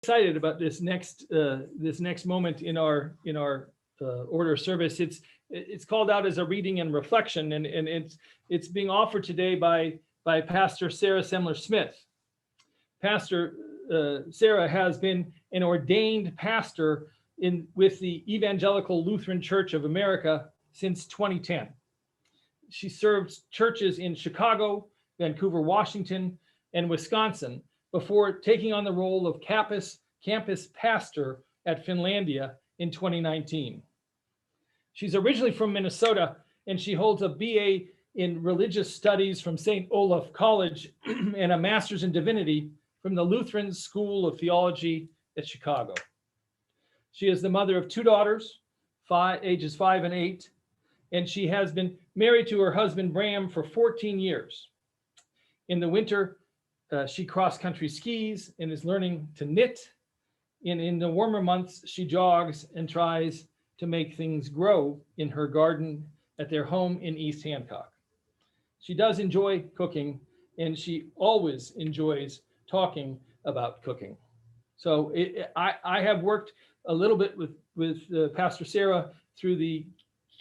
Excited about this next moment in our order of service. It's called out as a reading and reflection, and it's being offered today by Pastor Sarah Semmler Smith. Pastor Sarah has been an ordained pastor with the Evangelical Lutheran Church of America since 2010. She served churches in Chicago, Vancouver, Washington, and Wisconsin before taking on the role of campus pastor at Finlandia in 2019. She's originally from Minnesota, and she holds a BA in Religious Studies from St. Olaf College and a Master's in Divinity from the Lutheran School of Theology at Chicago. She is the mother of two daughters, ages 5 and 8, and she has been married to her husband, Bram, for 14 years. In the winter, she cross-country skis and is learning to knit. In the warmer months, she jogs and tries to make things grow in her garden at their home in East Hancock. She does enjoy cooking, and she always enjoys talking about cooking. So I have worked a little bit with Pastor Sarah through the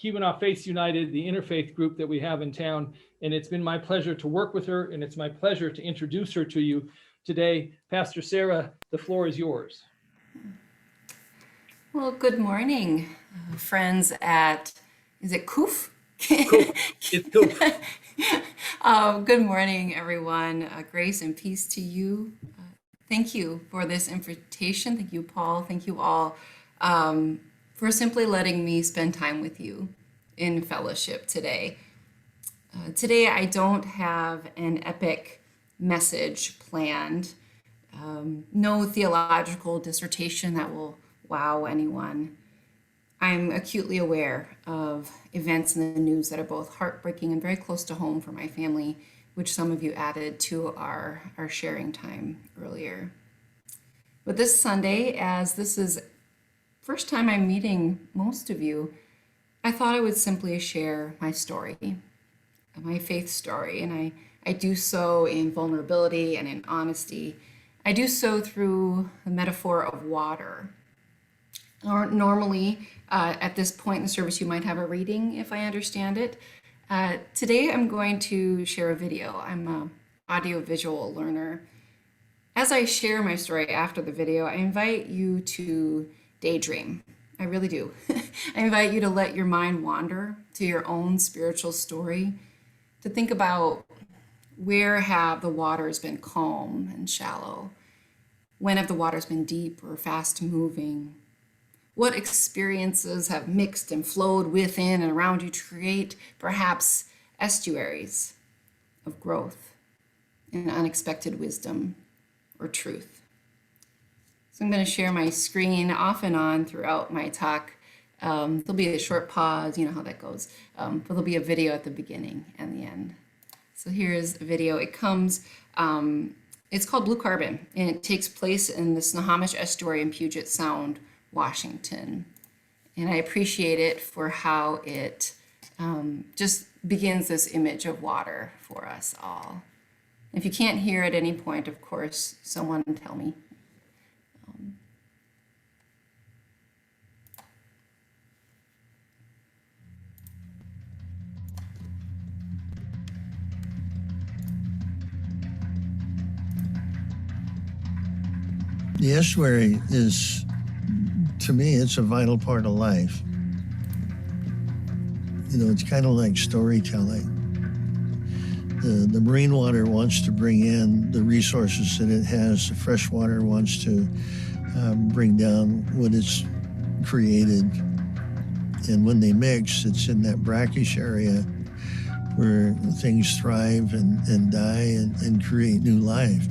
Keweenaw Faith United, the interfaith group that we have in town, and it's been my pleasure to work with her, and it's my pleasure to introduce her to you today. Pastor Sarah, the floor is yours. Well, good morning, friends at, is it KUF? It's KUF. Good morning, everyone. Grace and peace to you. Thank you for this invitation. Thank you, Paul. Thank you all for simply letting me spend time with you in fellowship today. Today, I don't have an epic message planned. No theological dissertation that will wow anyone. I'm acutely aware of events in the news that are both heartbreaking and very close to home for my family, which some of you added to our sharing time earlier. But this Sunday, as this is first time I'm meeting most of you, I thought I would simply share my story, my faith story, and I do so in vulnerability and in honesty. I do so through the metaphor of water. Normally, at this point in the service, you might have a reading, if I understand it. Today, I'm going to share a video. I'm an audio-visual learner. As I share my story after the video, I invite you to daydream. I really do. I invite you to let your mind wander to your own spiritual story, to think about where have the waters been calm and shallow? When have the waters been deep or fast moving? What experiences have mixed and flowed within and around you to create perhaps estuaries of growth and unexpected wisdom or truth? So I'm going to share my screen off and on throughout my talk. There'll be a short pause, you know how that goes, but there'll be a video at the beginning and the end. So here's a video. It comes, it's called Blue Carbon, and it takes place in the Snohomish Estuary in Puget Sound, Washington. And I appreciate it for how it just begins this image of water for us all. If you can't hear at any point, of course, someone tell me. The estuary is, to me, it's a vital part of life. You know, it's kind of like storytelling. The marine water wants to bring in the resources that it has. The fresh water wants to bring down what it's created. And when they mix, it's in that brackish area where things thrive and die and create new life.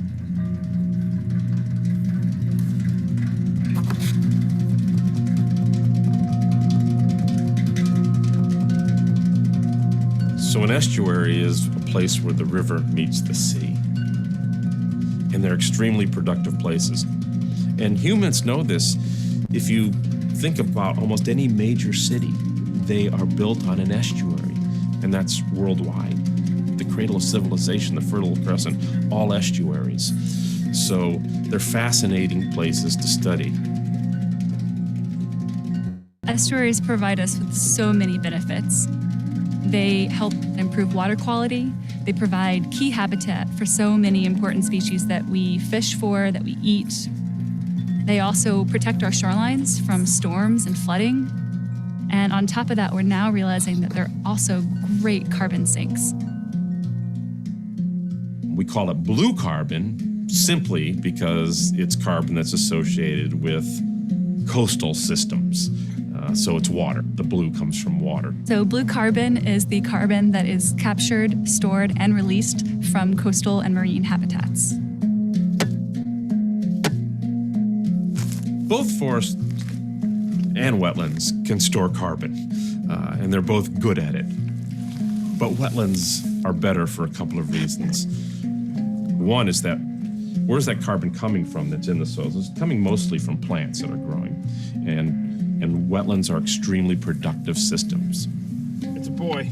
So an estuary is a place where the river meets the sea. And they're extremely productive places. And humans know this. If you think about almost any major city, they are built on an estuary. And that's worldwide. The cradle of civilization, the Fertile Crescent, all estuaries. So they're fascinating places to study. Estuaries provide us with so many benefits. They help improve water quality. They provide key habitat for so many important species that we fish for, that we eat. They also protect our shorelines from storms and flooding. And on top of that, we're now realizing that they're also great carbon sinks. We call it blue carbon simply because it's carbon that's associated with coastal systems. So it's water. The blue comes from water. So blue carbon is the carbon that is captured, stored, and released from coastal and marine habitats. Both forests and wetlands can store carbon, and they're both good at it. But wetlands are better for a couple of reasons. One is that where's that carbon coming from that's in the soils? It's coming mostly from plants that are growing. And wetlands are extremely productive systems. It's a boy.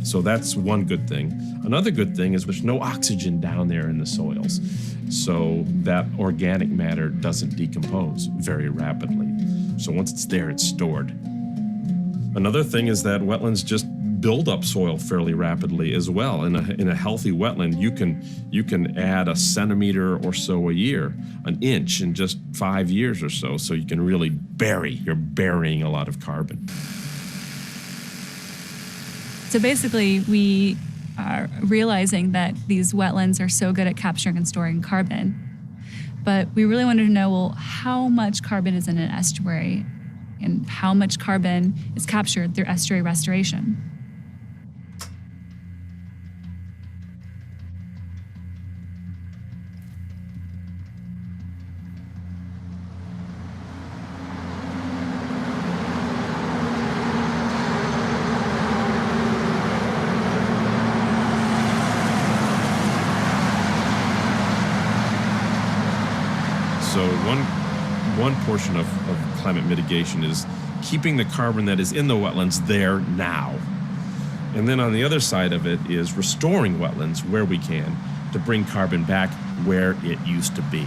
So that's one good thing. Another good thing is there's no oxygen down there in the soils. So that organic matter doesn't decompose very rapidly. So once it's there, it's stored. Another thing is that wetlands just build up soil fairly rapidly as well. In a healthy wetland, you can add a centimeter or so a year, an inch in just 5 years or so. So you can really you're burying a lot of carbon. So basically, we are realizing that these wetlands are so good at capturing and storing carbon. But we really wanted to know, well, how much carbon is in an estuary and how much carbon is captured through estuary restoration? So one portion of climate mitigation is keeping the carbon that is in the wetlands there now. And then on the other side of it is restoring wetlands where we can to bring carbon back where it used to be.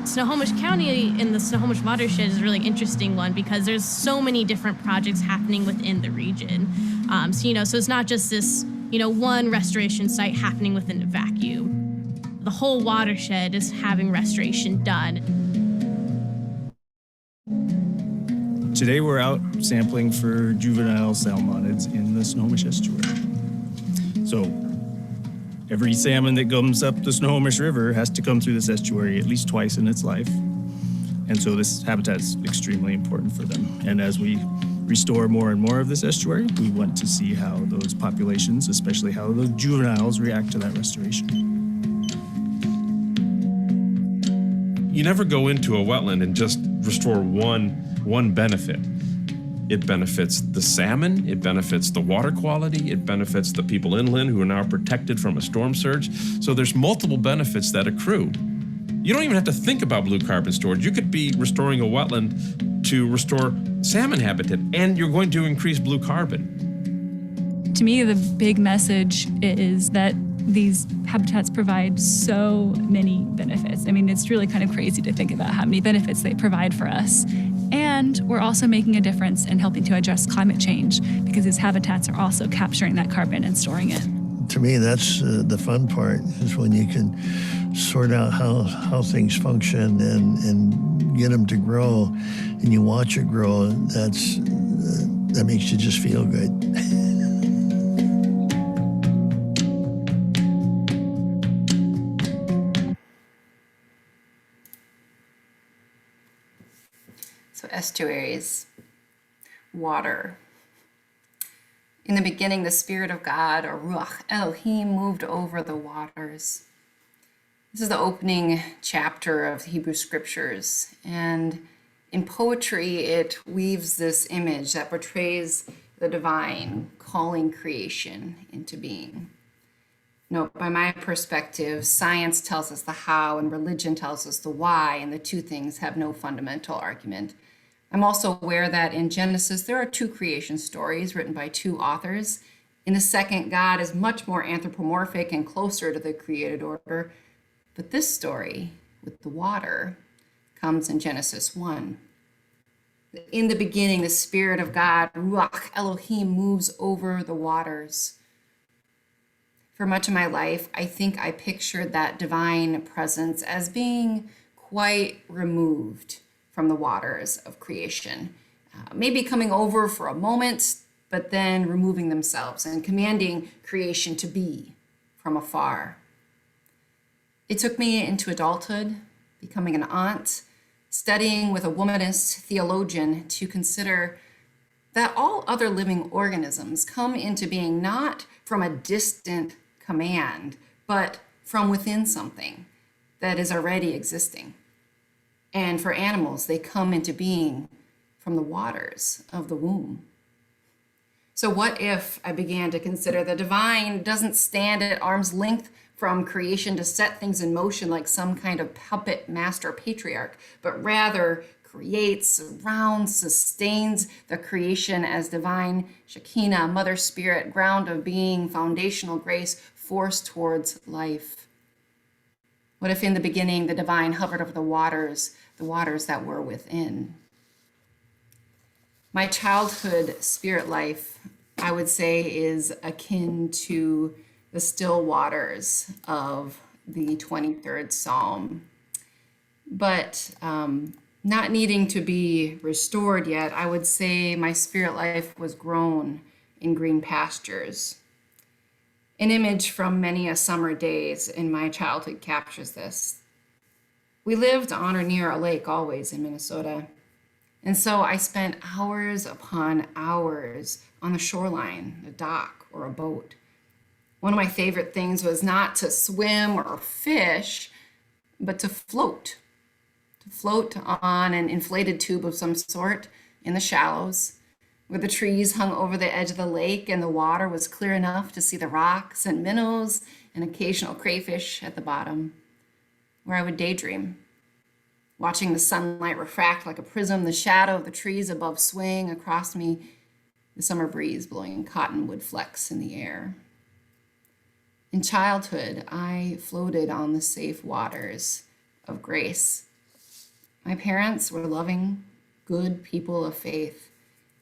Snohomish County in the Snohomish watershed is a really interesting one because there's so many different projects happening within the region. So it's not just this, one restoration site happening within a vacuum. The whole watershed is having restoration done. Today we're out sampling for juvenile salmonids in the Snohomish estuary. So every salmon that comes up the Snohomish River has to come through this estuary at least twice in its life. And so this habitat is extremely important for them. And as we restore more and more of this estuary, we want to see how those populations, especially how the juveniles, react to that restoration. You never go into a wetland and just restore one benefit. It benefits the salmon, it benefits the water quality, it benefits the people inland who are now protected from a storm surge. So there's multiple benefits that accrue. You don't even have to think about blue carbon storage. You could be restoring a wetland to restore salmon habitat, and you're going to increase blue carbon. To me, the big message is that these habitats provide so many benefits. I mean, it's really kind of crazy to think about how many benefits they provide for us. And we're also making a difference in helping to address climate change because these habitats are also capturing that carbon and storing it. To me, that's the fun part, is when you can sort out how things function and get them to grow, and you watch it grow. That makes you just feel good. So estuaries, water. In the beginning, the Spirit of God, or Ruach Elohim, moved over the waters. This is the opening chapter of the Hebrew Scriptures. And in poetry, it weaves this image that portrays the divine calling creation into being. No, by my perspective, science tells us the how and religion tells us the why, and the two things have no fundamental argument. I'm also aware that in Genesis, there are two creation stories written by two authors. In the second, God is much more anthropomorphic and closer to the created order. But this story with the water comes in Genesis 1. In the beginning, the Spirit of God, Ruach Elohim, moves over the waters. For much of my life, I think I pictured that divine presence as being quite removed from the waters of creation, maybe coming over for a moment, but then removing themselves and commanding creation to be from afar. It took me into adulthood, becoming an aunt, studying with a womanist theologian to consider that all other living organisms come into being not from a distant command, but from within something that is already existing. And for animals, they come into being from the waters of the womb. So what if I began to consider the divine doesn't stand at arm's length from creation to set things in motion like some kind of puppet master patriarch, but rather creates, surrounds, sustains the creation as divine Shekinah, Mother Spirit, ground of being, foundational grace, force towards life? What if in the beginning the divine hovered over the waters that were within? My childhood spirit life, I would say, is akin to the still waters of the 23rd Psalm. But not needing to be restored yet, I would say my spirit life was grown in green pastures. An image from many a summer days in my childhood captures this. We lived on or near a lake always in Minnesota. And so I spent hours upon hours on the shoreline, a dock, or a boat. One of my favorite things was not to swim or fish, but to float on an inflated tube of some sort in the shallows, where the trees hung over the edge of the lake and the water was clear enough to see the rocks and minnows and occasional crayfish at the bottom, where I would daydream, watching the sunlight refract like a prism, the shadow of the trees above swaying across me, the summer breeze blowing cottonwood flecks in the air. In childhood, I floated on the safe waters of grace. My parents were loving, good people of faith.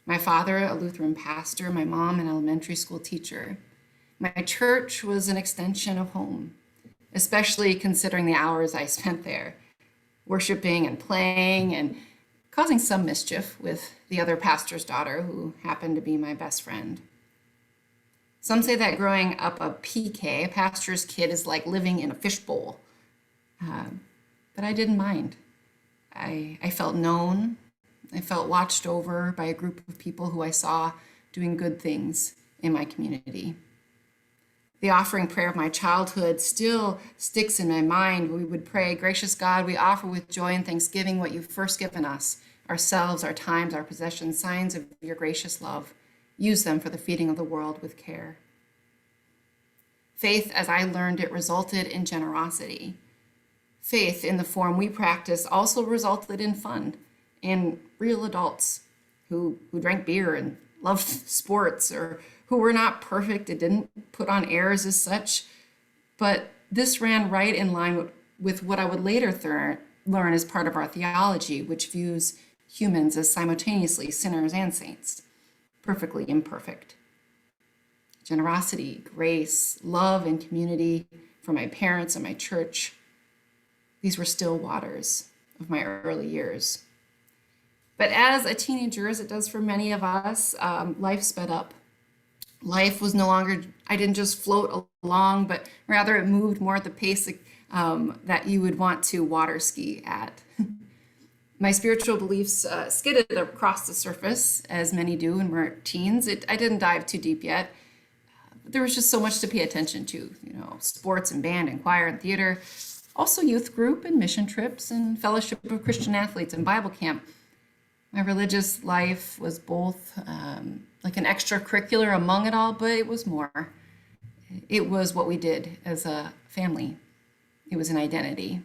My father, a Lutheran pastor, my mom, an elementary school teacher. My church was an extension of home, especially considering the hours I spent there, worshiping and playing and causing some mischief with the other pastor's daughter, who happened to be my best friend. Some say that growing up a PK, a pastor's kid, is like living in a fishbowl. But I didn't mind. I felt known. I felt watched over by a group of people who I saw doing good things in my community. The offering prayer of my childhood still sticks in my mind. We would pray, "Gracious God, we offer with joy and thanksgiving what you've first given us, ourselves, our times, our possessions, signs of your gracious love. Use them for the feeding of the world with care." Faith, as I learned it, resulted in generosity. Faith, in the form we practice, also resulted in fun and real adults who drank beer and loved sports, or who were not perfect and didn't put on airs as such. But this ran right in line with what I would later learn as part of our theology, which views humans as simultaneously sinners and saints, perfectly imperfect. Generosity, grace, love, and community from my parents and my church, these were still waters of my early years. But as a teenager, as it does for many of us, life sped up. Life was no longer, I didn't just float along, but rather it moved more at the pace that you would want to water ski at. My spiritual beliefs skidded across the surface, as many do when we're teens. I didn't dive too deep yet. There was just so much to pay attention to, sports and band and choir and theater, also youth group and mission trips and fellowship of Christian athletes and Bible camp. My religious life was both like an extracurricular among it all, but it was more. It was what we did as a family. It was an identity.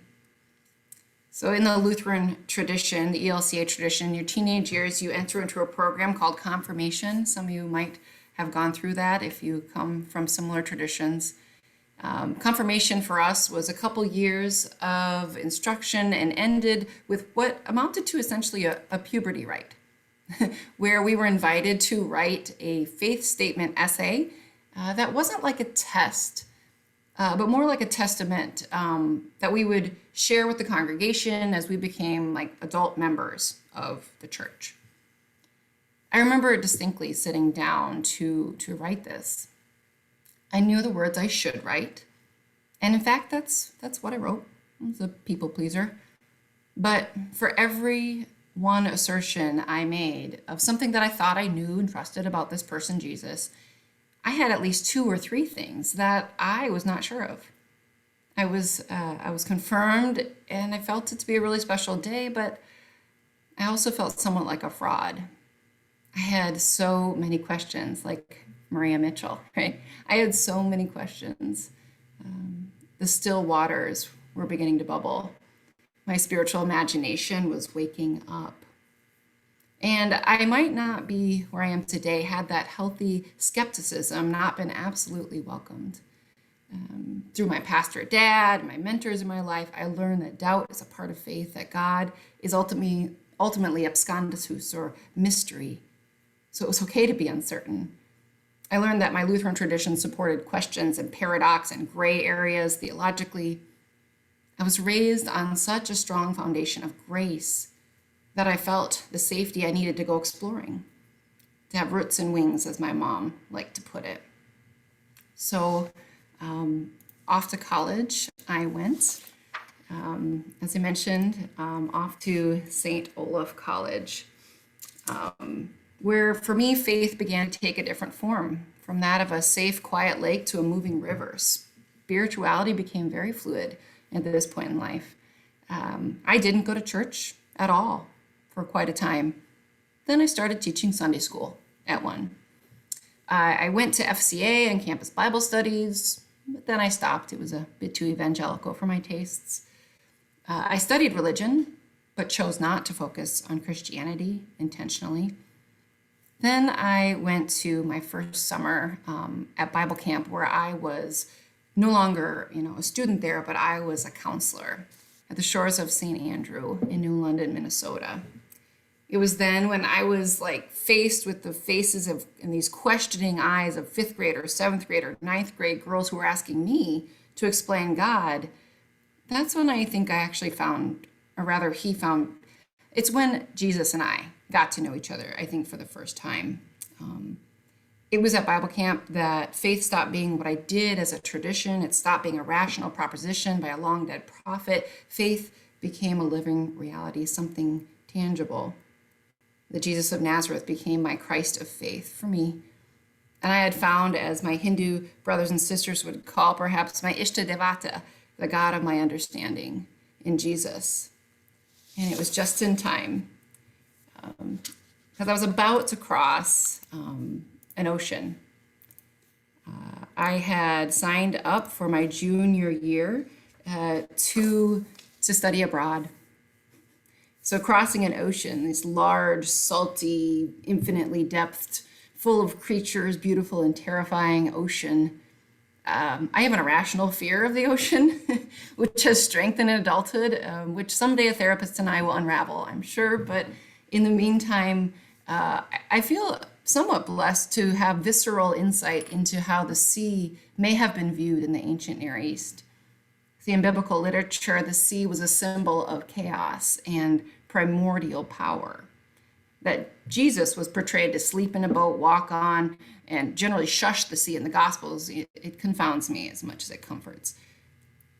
So in the Lutheran tradition, the ELCA tradition, in your teenage years, you enter into a program called confirmation. Some of you might have gone through that if you come from similar traditions. Confirmation for us was a couple years of instruction and ended with what amounted to essentially a puberty rite, where we were invited to write a faith statement essay that wasn't like a test, but more like a testament that we would share with the congregation as we became like adult members of the church. I remember distinctly sitting down to write this. I knew the words I should write, and in fact, that's what I wrote. I was a people pleaser. But for every one assertion I made of something that I thought I knew and trusted about this person, Jesus, I had at least 2 or 3 things that I was not sure of. I was confirmed, and I felt it to be a really special day, but I also felt somewhat like a fraud. I had so many questions, like Maria Mitchell, right? I had so many questions. The still waters were beginning to bubble. My spiritual imagination was waking up. And I might not be where I am today had that healthy skepticism not been absolutely welcomed. Through my pastor dad, my mentors in my life, I learned that doubt is a part of faith, that God is ultimately absconditus, or mystery. So it was okay to be uncertain. I learned that my Lutheran tradition supported questions and paradox and gray areas theologically. I was raised on such a strong foundation of grace that I felt the safety I needed to go exploring, to have roots and wings, as my mom liked to put it. So off to college I went. As I mentioned, off to St. Olaf College, where for me, faith began to take a different form, from that of a safe, quiet lake to a moving river. Spirituality became very fluid at this point in life. I didn't go to church at all for quite a time. Then I started teaching Sunday school at one. I went to FCA and campus Bible studies, but then I stopped. It was a bit too evangelical for my tastes. I studied religion, but chose not to focus on Christianity intentionally. Then I went to my first summer at Bible camp, where I was no longer, a student there, but I was a counselor at the shores of St. Andrew in New London, Minnesota. It was then when I was faced with the faces of and these questioning eyes of 5th grade or 7th grade or 9th grade girls who were asking me to explain God. That's when I think I actually found, or rather he found, it's when Jesus and I got to know each other, I think, for the first time. It was at Bible camp that faith stopped being what I did as a tradition. It stopped being a rational proposition by a long dead prophet. Faith became a living reality, something tangible. The Jesus of Nazareth became my Christ of faith for me. And I had found, as my Hindu brothers and sisters would call perhaps my Ishta Devata, the God of my understanding, in Jesus. And it was just in time, because I was about to cross an ocean. I had signed up for my junior year to study abroad. So crossing an ocean, this large, salty, infinitely depthed, full of creatures, beautiful and terrifying ocean. I have an irrational fear of the ocean, which has strengthened in adulthood, which someday a therapist and I will unravel, I'm sure. But in the meantime, I feel somewhat blessed to have visceral insight into how the sea may have been viewed in the ancient Near East. See, in biblical literature, the sea was a symbol of chaos and primordial power. That Jesus was portrayed to sleep in a boat, walk on, and generally shush the sea in the Gospels. It confounds me as much as it comforts.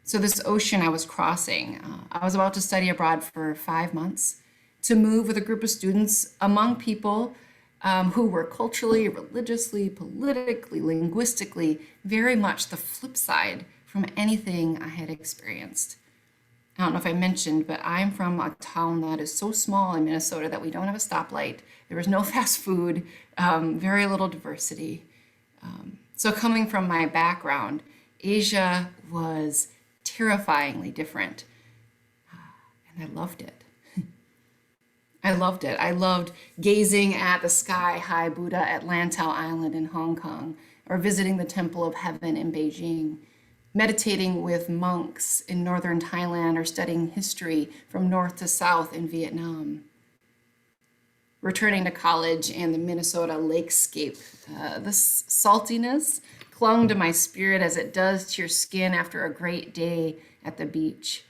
So this ocean I was crossing, I was about to study abroad for 5 months, to move with a group of students among people who were culturally, religiously, politically, linguistically, very much the flip side from anything I had experienced. I don't know if I mentioned, but I'm from a town that is so small in Minnesota that we don't have a stoplight. There is no fast food, very little diversity. So coming from my background, Asia was terrifyingly different. And I loved it. I loved it. I loved gazing at the sky-high Buddha at Lantau Island in Hong Kong, or visiting the Temple of Heaven in Beijing, meditating with monks in northern Thailand, or studying history from north to south in Vietnam. Returning to college and the Minnesota lakescape, the saltiness clung to my spirit as it does to your skin after a great day at the beach.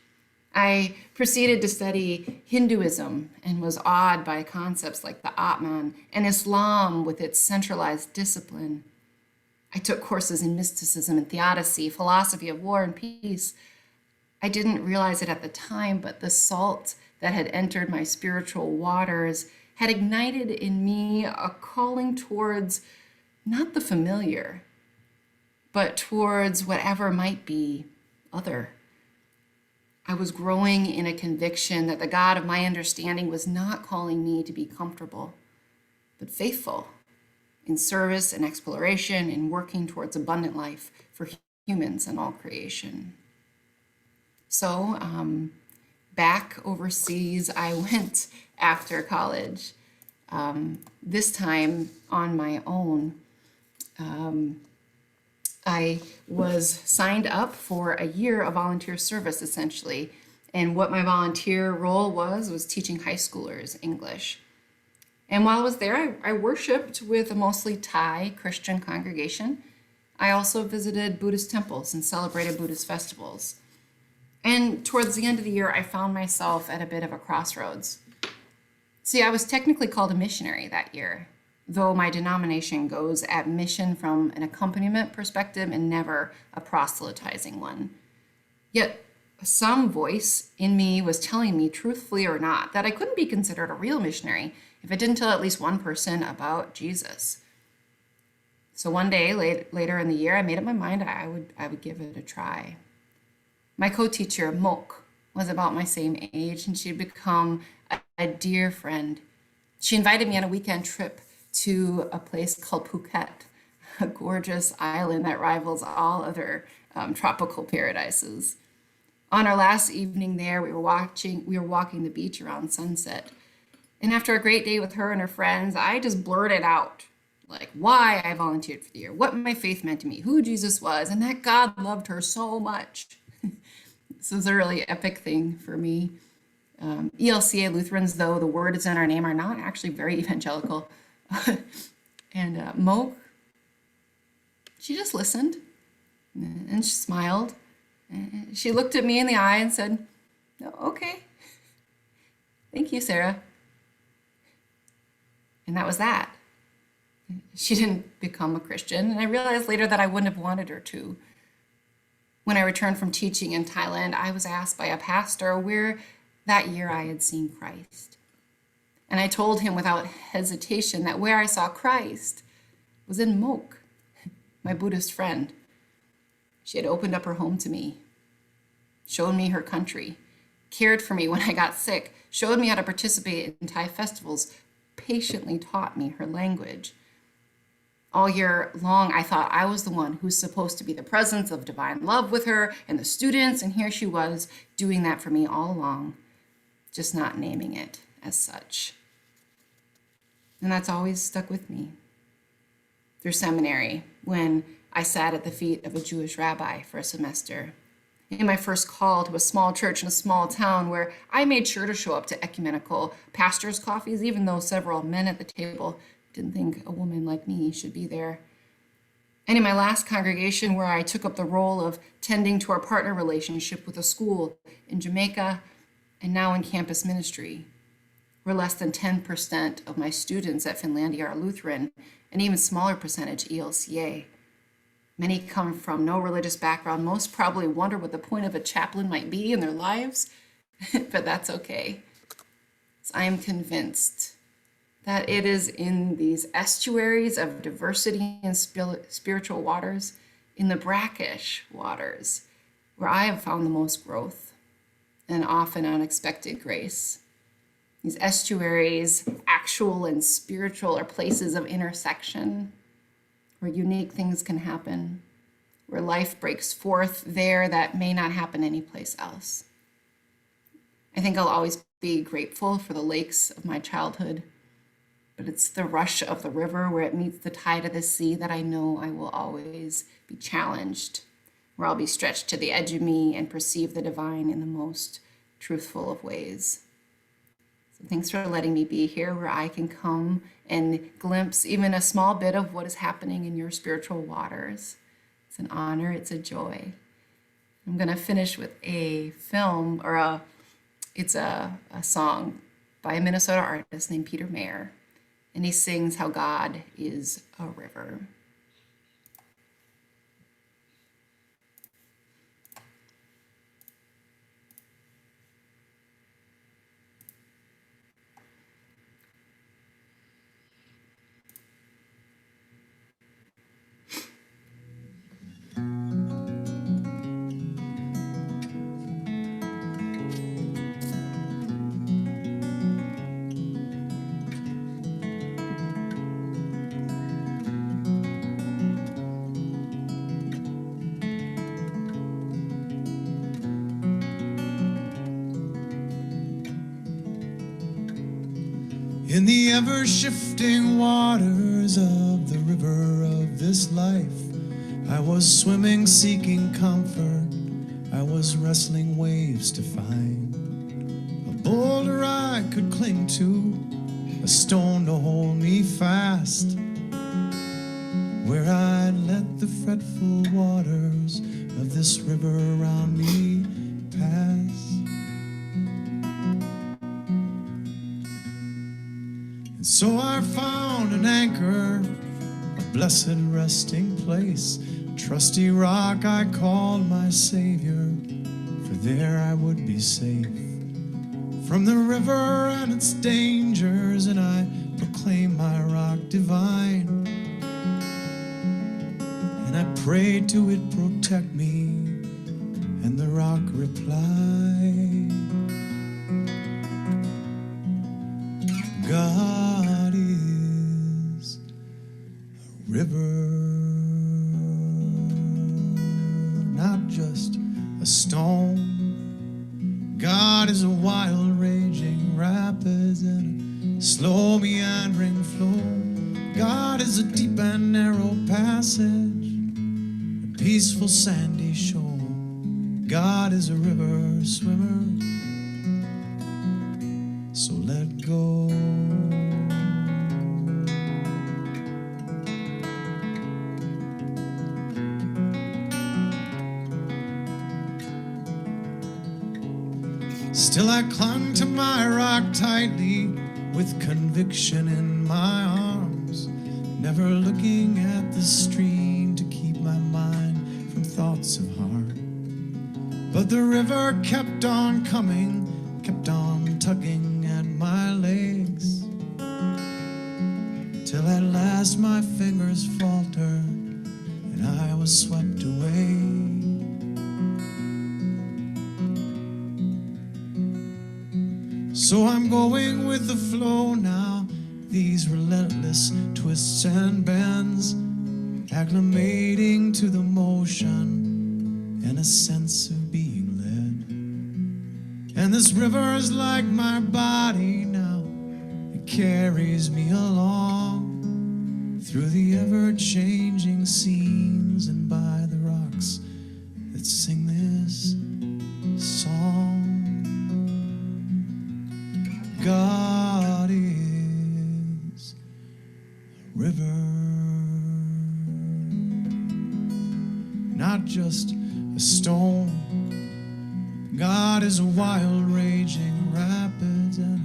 I proceeded to study Hinduism and was awed by concepts like the Atman and Islam with its centralized discipline. I took courses in mysticism and theodicy, philosophy of war and peace. I didn't realize it at the time, but the salt that had entered my spiritual waters had ignited in me a calling towards not the familiar, but towards whatever might be other. I was growing in a conviction that the God of my understanding was not calling me to be comfortable, but faithful in service and exploration and working towards abundant life for humans and all creation. So back overseas I went after college, this time on my own. I was signed up for a year of volunteer service, essentially. And what my volunteer role was teaching high schoolers English. And while I was there, I worshiped with a mostly Thai Christian congregation. I also visited Buddhist temples and celebrated Buddhist festivals. And towards the end of the year, I found myself at a bit of a crossroads. See, I was technically called a missionary that year, though my denomination goes at mission from an accompaniment perspective and never a proselytizing one. Yet some voice in me was telling me, truthfully or not, that I couldn't be considered a real missionary if I didn't tell at least one person about Jesus. So one day later in the year, I made up my mind I would give it a try. My co-teacher, Mok, was about my same age, and she'd become a dear friend. She invited me on a weekend trip to a place called Phuket, a gorgeous island that rivals all other tropical paradises. On our last evening there, we were walking the beach around sunset. And after a great day with her and her friends, I just blurted out, like, why I volunteered for the year, what my faith meant to me, who Jesus was, and that God loved her so much. This is a really epic thing for me. ELCA Lutherans, though the word is in our name, are not actually very evangelical. And Mo, she just listened and she smiled. And she looked at me in the eye and said, "Oh, okay. Thank you, Sarah." And that was that. She didn't become a Christian, and I realized later that I wouldn't have wanted her to. When I returned from teaching in Thailand, I was asked by a pastor where that year I had seen Christ. And I told him without hesitation that where I saw Christ was in Mok, my Buddhist friend. She had opened up her home to me, showed me her country, cared for me when I got sick, showed me how to participate in Thai festivals, patiently taught me her language. All year long, I thought I was the one who's supposed to be the presence of divine love with her and the students, and here she was doing that for me all along, just not naming it as such. And that's always stuck with me. Through seminary, when I sat at the feet of a Jewish rabbi for a semester. In my first call to a small church in a small town where I made sure to show up to ecumenical pastors' coffees, even though several men at the table didn't think a woman like me should be there. And in my last congregation where I took up the role of tending to our partner relationship with a school in Jamaica and now in campus ministry, where less than 10% of my students at Finlandia are Lutheran, an even smaller percentage ELCA. Many come from no religious background. Most probably wonder what the point of a chaplain might be in their lives, but that's okay. So I am convinced that it is in these estuaries of diversity and spiritual waters, in the brackish waters, where I have found the most growth and often unexpected grace. These estuaries, actual and spiritual, are places of intersection where unique things can happen, where life breaks forth there that may not happen anyplace else. I think I'll always be grateful for the lakes of my childhood, but it's the rush of the river where it meets the tide of the sea that I know I will always be challenged, where I'll be stretched to the edge of me and perceive the divine in the most truthful of ways. So thanks for letting me be here where I can come and glimpse even a small bit of what is happening in your spiritual waters. It's an honor, it's a joy. I'm going to finish with a film, or it's a song by a Minnesota artist named Peter Mayer, and he sings how God is a river. In the ever-shifting waters of the river of this life, I was swimming, seeking comfort. I was wrestling waves to find a boulder I could cling to, a stone to hold me fast, where I'd let the fretful waters of this river around me pass. And so I found an anchor, a blessed resting place, a trusty rock I called my Savior, for there I would be safe from the river and its dangers, and I proclaim my rock divine, and I prayed to it protect me, and the rock replied, God is a river, not just a stone. God is a wild raging rapids and a slow meandering flow. God is a deep and narrow passage, a peaceful sandy shore. God is a river swimmer, so let go. Still I clung to my rock tightly, with conviction in my arms, never looking at the stream to keep my mind from thoughts of harm. But the river kept on coming, kept on tugging at my legs, till at last my fingers faltered and I was swept away. So I'm going with the flow now, these relentless twists and bends, acclimating to the motion and a sense of being led. And this river is like my body now, it carries me along through the ever-changing scenes and by the rocks that sing this song. God is a river, not just a stone. God is a wild raging rapids and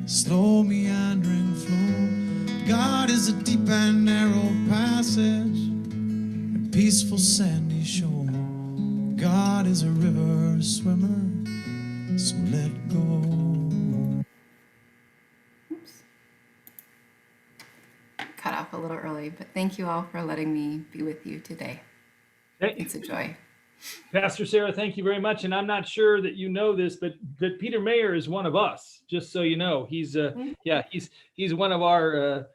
a slow meandering flow. God is a deep and narrow passage, a peaceful sandy shore. God is a river swimmer, so let go. Cut off a little early, but thank you all for letting me be with you today. Hey, It's a joy. Pastor Sarah, thank you very much. And I'm not sure that you know this, but Peter Mayer is one of us. Just so you know, he's he's one of our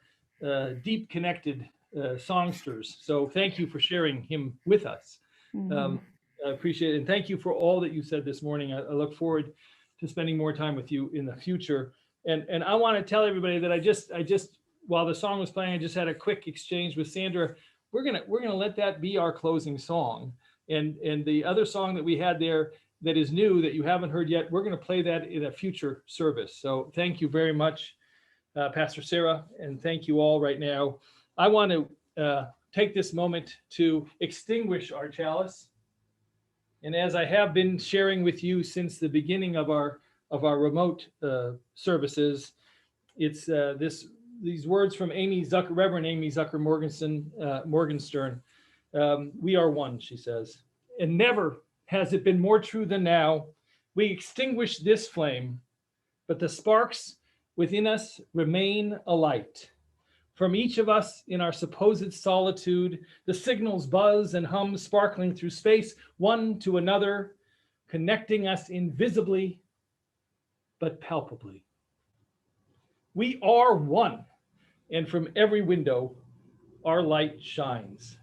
deep connected songsters. So thank you for sharing him with us. I appreciate it, and thank you for all that you said this morning. I look forward spending more time with you in the future. And I want to tell everybody that I just while the song was playing, I just had a quick exchange with Sandra. We're gonna let that be our closing song. And the other song that we had there that is new that you haven't heard yet, we're gonna play that in a future service. So thank you very much, Pastor Sarah, and thank you all right now. I want to take this moment to extinguish our chalice. And as I have been sharing with you since the beginning of our remote services, it's these words from Reverend Amy Zucker Morgenstern. We are one, she says, and never has it been more true than now. We extinguish this flame, but the sparks within us remain alight. From each of us in our supposed solitude, the signals buzz and hum, sparkling through space, one to another, connecting us invisibly, but palpably. We are one, and from every window, our light shines.